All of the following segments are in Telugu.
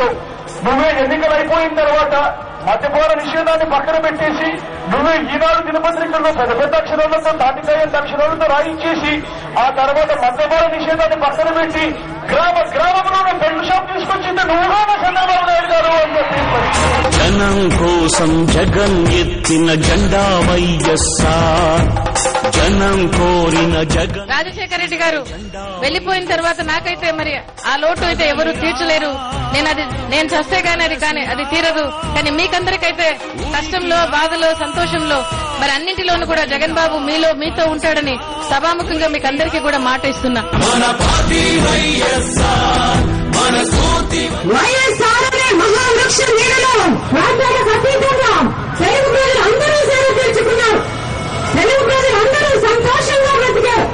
చేశావు. నువ్వే ఎన్నికలు అయిపోయిన తర్వాత మద్యపాన నిషేధాన్ని పక్కన పెట్టేసి నువ్వే ఈనాడు దినపత్రికల్లో పెద్ద పెద్ద అక్షరాలతో తాటికాయంత అక్షరాలతో రాయించేసి ఆ తర్వాత మద్యపాన నిషేధాన్ని పక్కన పెట్టి గ్రామంలో బెల్ట్ షాప్ తీసుకొచ్చింది నువ్వుగా చంద్రబాబు నాయుడు గారు అని చెప్పి జనం కోసం జగన్ ఎత్తిన జెండా వైఎస్ఆర్, జనం కోరిన జగన్. రాజశేఖర రెడ్డి గారు వెళ్లిపోయిన తర్వాత నాకైతే మరి ఆ లోటు అయితే ఎవరు తీర్చలేరు. నేను చస్తే గానీ అది తీరదు. కానీ మీకందరికైతే కష్టంలో, బాధలో, సంతోషంలో మరి అన్నింటిలోనూ కూడా జగన్ బాబు మీతో ఉంటాడని సభాముఖంగా మీకు అందరికీ కూడా మాట ఇస్తున్నా. మహావృక్షం నీడలో ప్రాంతాలకు అతీతంగా తెలుగు ప్రజలు అందరూ సేవ తీర్చుకున్నారు. తెలుగు ప్రజలు అందరూ సంతోషంగా బ్రతికారు.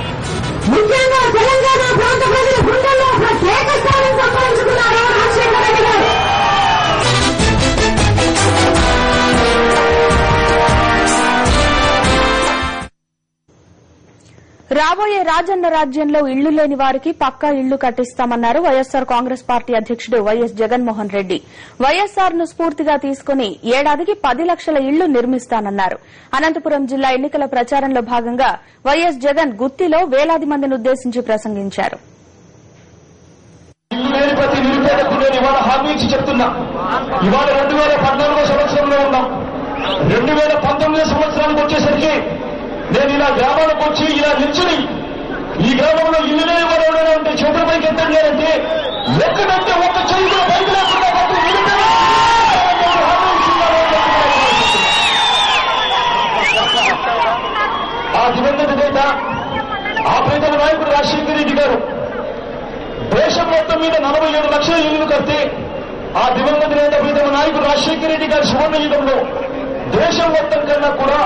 ముఖ్యంగా తెలంగాణ ప్రాంత ప్రజల గుండెల్లో ప్రత్యేక స్థానం సంపాదించుకున్నారు రాజశేఖర రెడ్డి గారు. రాబోయే రాజన్న రాజ్యంలో ఇళ్లు లేని వారికి పక్కా ఇళ్లు కట్టిస్తామన్నారు వైఎస్సార్ కాంగ్రెస్ పార్టీ అధ్యకుడు వైఎస్ జగన్మోహన్ రెడ్డి. వైఎస్సార్ ను స్ఫూర్తిగా తీసుకుని ఏడాదికి 10 లక్షల ఇళ్లు నిర్మిస్తానన్నారు. అనంతపురం జిల్లా ఎన్నికల ప్రచారంలో భాగంగా వైఎస్ జగన్ గుత్తిలో వేలాది మందిని ఉద్దేశించి ప్రసంగించారు. ప్రతి నిరుపేదకు నేను ఇవాళ హామీ ఇచ్చి చెప్తున్నా. ఇవాళ 2014 సంవత్సరంలో ఉన్నాం. 2019 సంవత్సరానికి వచ్చేసరికి నేను ఇలా గ్రామాలకు వచ్చి ఇలా నిల్చుని ఈ గ్రామంలో ఇల్లు లేని వారు ఎవరైనా ఉంటే చేతుల పైకి ఎత్తండి అంటే ఎక్కడంటే ఒక చేతుల పైకి లేకుండా ఆ దివంగత నేత ఆ ప్రీతమ నాయకుడు రాజశేఖర రెడ్డి గారు దేశం మొత్తం మీద 47 లక్షల ఇళ్లు కడితే ఆ దివంగత నేత ప్రీతమ నాయకుడు రాజశేఖర రెడ్డి గారి సువర్ణ యుగంలో దేశం మొత్తం కన్నా కూడా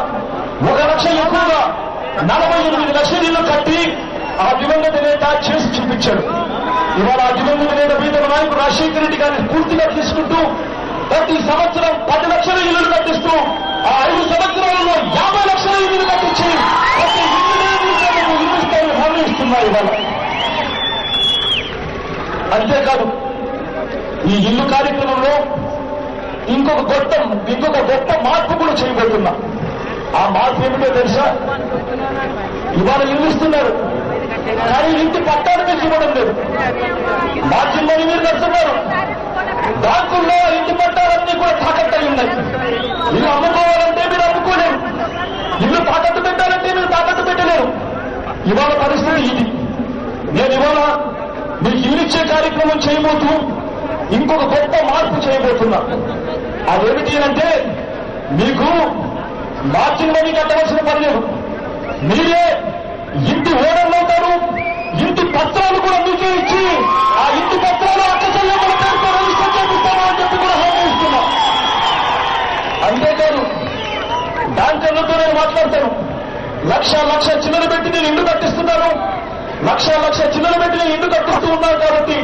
1 లక్ష ఎక్కువగా 48 లక్షల ఇళ్లు కట్టి ఆ దివంగత నేత చేసి చూపించాడు. ఇవాళ ఆ దివంగత నేత ప్రీతమ నాయకుడు రాజశేఖర రెడ్డి గారిని పూర్తిగా తీసుకుంటూ ప్రతి సంవత్సరం 10 లక్షల ఇళ్లు కట్టిస్తూ ఆ 5 సంవత్సరాలలో 50 లక్షల ఇళ్లు కట్టించి ప్రతి ఇల్లు నిర్మిస్తారని హామీ ఇస్తున్నారు. ఇవాళ అంతేకాదు ఈ ఇల్లు కార్యక్రమంలో ఇంకొక గొప్ప మార్పు కూడా చేయబోతున్నా. ఆ మార్పు ఏమిటో తెలుసా? ఇవాళ ఇల్లు ఇస్తున్నారు కానీ ఇంటి పట్టాలు మీకు ఇవ్వడం లేదు. మార్జిన్లని మీరు కడుతున్నారు. బ్యాంకుల్లో ఇంటి పట్టాలన్నీ కూడా తాకట్టు అయి ఉన్నాయి. ఇల్లు అమ్ముకోవాలంటే మీరు అమ్ముకోలేరు. ఇల్లు తాకట్టు పెట్టాలంటే మీరు తాకట్టు పెట్టలేరు. ఇవాళ పరిస్థితి ఇది. నేను ఇవాళ మీకు ఇల్లు ఇచ్చే కార్యక్రమం చేయబోతూ ఇంకొక గొప్ప మార్పు చేయబోతున్నా. అదేమిటి అంటే మీకు మార్జిన్ మనీ కట్టవలసిన పని లేదు. మీరే ఇంటి ఓనర్లు అవుతారు. ఇంటి పత్రాలు కూడా మీకే ఇచ్చి ఆ ఇంటి పత్రాలు అక్క చెల్లెమ్మల పేరుతో రిజిస్టర్ చేపిస్తామని చెప్పి కూడా హామీ ఇస్తున్నా. అంతేకాదు బ్యాంకర్లతో నేను మాట్లాడతాను. లక్ష చిల్లలు పెట్టి నేను ఇల్లు కట్టిస్తున్నాను. లక్ష చిల్లలు పెట్టి నేను ఇల్లు కట్టిస్తూ ఉన్నాను. కాబట్టి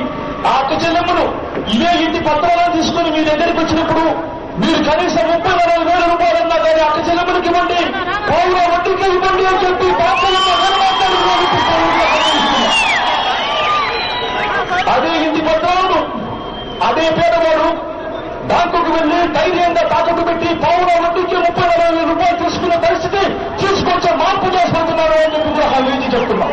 ఆ అక్క చెల్లెమ్మలు ఇదే ఇంటి పత్రాలను తీసుకుని మీ దగ్గరికి వచ్చినప్పుడు మీరు కనీసం 34,000 రూపాయలన్నా కానీ అక్క చెల్లెమ్మలకి ఇవ్వండి, పౌర వడ్డీకి ఇవ్వండి అని చెప్పి అదే ఇంటి పత్రాలను అదే పేదవాడు బ్యాంకుకు వెళ్లి ధైర్యంగా తాకట్టు పెట్టి పౌర వడ్డీకి 34,000 రూపాయలు తీసుకునే పరిస్థితి తీసుకొచ్చే మార్పు చేసుకుంటున్నారు అని చెప్పి కూడా హామీ చెప్తున్నాం.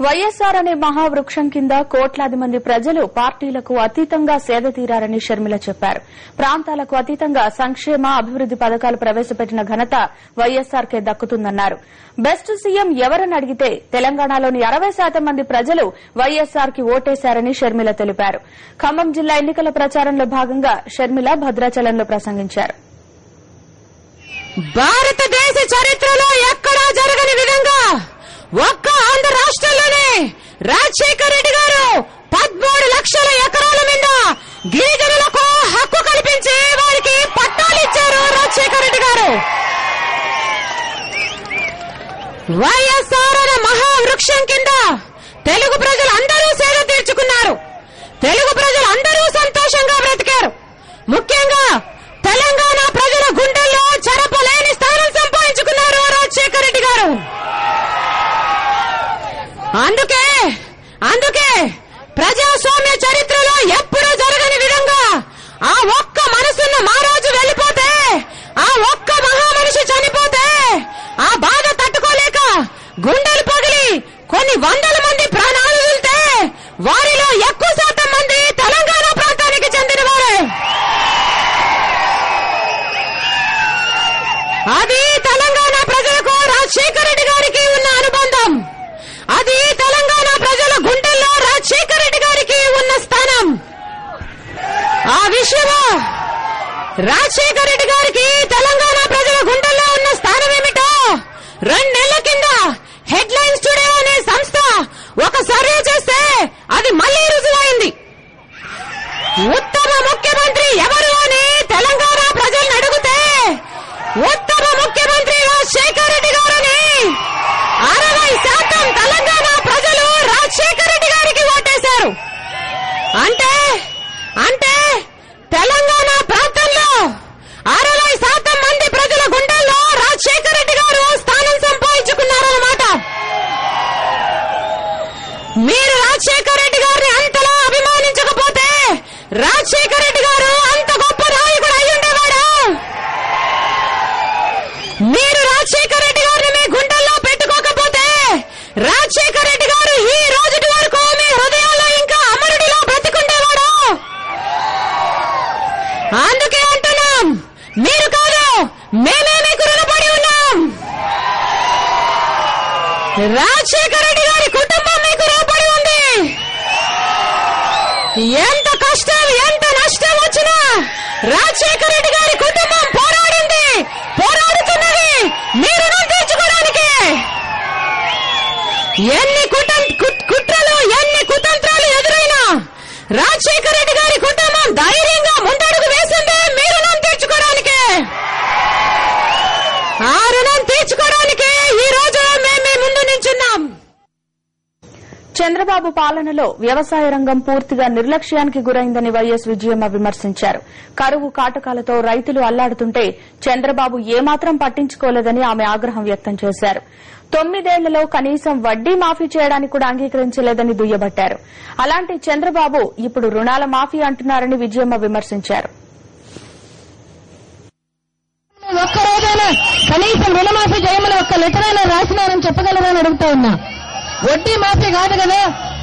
వైఎస్సార్ అనే మహావృక్షం కింద కోట్లాది మంది ప్రజలు పార్టీలకు అతీతంగా సేద తీరారని షర్మిల చెప్పారు. ప్రాంతాలకు అతీతంగా సంక్షేమ అభివృద్ది పథకాలు ప్రవేశపెట్టిన ఘనత వైఎస్సార్కే దక్కుతుందన్నారు. బెస్ట్ సీఎం ఎవరని అడిగితే తెలంగాణలోని 60% మంది ప్రజలు వైఎస్సార్ కి ఓటేశారని షర్మిల తెలిపారు. ఖమ్మం జిల్లా ఎన్నికల ప్రచారంలో భాగంగా షర్మిల భద్రాచలంలో ప్రసంగించారు. భారతదేశ చరిత్రలో ఎక్కడా జరగని విధంగా ఒక్క ఆంధ్ర రాష్ట్రంలోనే రాజశేఖర రెడ్డి గారు 13 లక్షల ఎకరాల మీద గిరిజనులకు హక్కు కల్పించి వారికి పట్టాలు ఇచ్చారు. రాజశేఖర రెడ్డి గారు వైఎస్ఆర్ అనే మహావృక్షం కింద తెలుగు ప్రజలు అందరూ సేద తీర్చుకున్నారు. తెలుగు ప్రజలు అందరూ సంతోషంగా బ్రతికారు. ముఖ్యంగా తెలంగాణ ప్రజల గుండెల్లో చెరపలేని స్థానం సంపాదించుకున్నారు రాజశేఖర రెడ్డి గారు. అందుకే అందుకే ప్రజాస్వామ్య చరిత్రలో ఎప్పుడూ జరగని విధంగా ఆ ఒక్క మనసున్న మహారాజు వెళ్లిపోతే, ఆ ఒక్క మహామనిషి చనిపోతే ఆ బాధ తట్టుకోలేక గుండెలు పగిలి కొన్ని వందల మంది ప్రాణాలు వెళ్తే వారిలో ఎక్కువ శాతం మంది తెలంగాణ ప్రాంతానికి చెందిన వారే. అది తెలంగాణ ప్రజలకు రాజశేఖర రెడ్డి గారికి ఉన్న అనుబంధం, అది తెలంగాణ ప్రజల గుండెల్లో రాజశేఖర రెడ్డి గారికి ఉన్న స్థానం. ఆ విషయమో రాజశేఖర రెడ్డి గారికి తెలంగాణ ప్రజల గుండెల్లో ఉన్న స్థానం ఏమిటో 2 నెలల కింద హెడ్లైన్స్ టుడే అనే సంస్థ ఒక సర్వే చేస్తే అది మళ్లీ రుజువైంది. ఉత్తమ ముఖ్యమంత్రి ఎవరు అని తెలంగాణ ప్రజల్ని అడిగితే ఉత్తమ ముఖ్యమంత్రి రాజశేఖర రెడ్డి గారని 60% తెలంగాణ ప్రజలు రాజశేఖర రెడ్డి గారికి ఓటేశారు. అంటే తెలంగాణ ప్రాంతంలో 60% మంది ప్రజల గుండెల్లో రాజశేఖర రెడ్డి గారు స్థానం సంపాదించుకున్నారన్నమాట. మీరు రాజశేఖర రెడ్డి గారిని అంతలా అభిమానించకపోతే రాజశేఖర రెడ్డి గారు అంత గొప్ప నాయకుడు అయి ఉండేవాడు. మీరు రాజశేఖర రెడ్డి గారిని మీ గుండెల్లో పెట్టుకోకపోతే రాజశేఖర రెడ్డి గారు ఈ రోజుటి వరకు మీ హృదయాల్లో ఇంకా అమరుడిలో బ్రతికుండేవాడు. అందుకే అంటున్నాం, మీరు కాదు మేమే మీకు రుణపడి ఉన్నాం. రాజశేఖర రెడ్డి గారి కుటుంబం మీకు రుణపడి ఉంది. ఎంత కష్టం ఎంత నష్టం వచ్చినా రాజశేఖర రెడ్డి గారి కుటుంబం పోరాడింది, పోరాడుతున్నది మీ రుణం తీర్చుకోవడానికి. ఎన్ని కుట్రలు ఎన్ని కుతంత్రాలు ఎదురైనా రాజశేఖర రెడ్డి గారి కుటుంబం ధైర్యంగా ముందడుగు వేసింది మీ రుణం తీర్చుకోవడానికి. ఆ రుణం తీర్చుకోవడానికి ఈ రోజు మేము ముందు నించున్నాం. చంద్రబాబు పాలనలో వ్యవసాయ రంగం పూర్తిగా నిర్లక్ష్యానికి గురైందని వైఎస్ విజయమ్మ విమర్శించారు. కరువు కాటకాలతో రైతులు అల్లాడుతుంటే చంద్రబాబు ఏమాత్రం పట్టించుకోలేదని ఆమె ఆగ్రహం వ్యక్తం చేశారు. 9 ఏళ్లలో కనీసం వడ్డీ మాఫీ చేయడానికి కూడా అంగీకరించలేదని దుయ్యబట్టారు. అలాంటి చంద్రబాబు ఇప్పుడు రుణాల మాఫీ అంటున్నారని విజయమ్మ విమర్శించారు. ఒక్కరోజైనా కనీసం రుణమాఫీ చేయమని ఒక్క లెటర్ అయినా రాసినారని చెప్పగలరని అడుగుతా ఉన్నా. వడ్డీ మాఫీ కాదు కదా,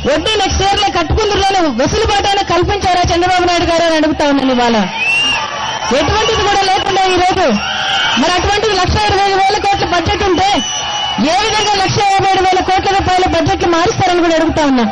వడ్డీ నెక్స్ట్ ఇయర్ లో కట్టుకుందులోనే వెసులుబాటు కల్పించారా చంద్రబాబు నాయుడు గారు అని అడుగుతా ఉన్నాను. ఇవాళ ఎటువంటిది కూడా లేకుండా ఈ రోజు మరి అటువంటిది 1,25,000 కోట్ల బడ్జెట్ ఉంటే ఏ విధంగా 1,57,000 కోట్ల రూపాయల బడ్జెట్లు మారుస్తారని కూడా అడుగుతా ఉన్నా.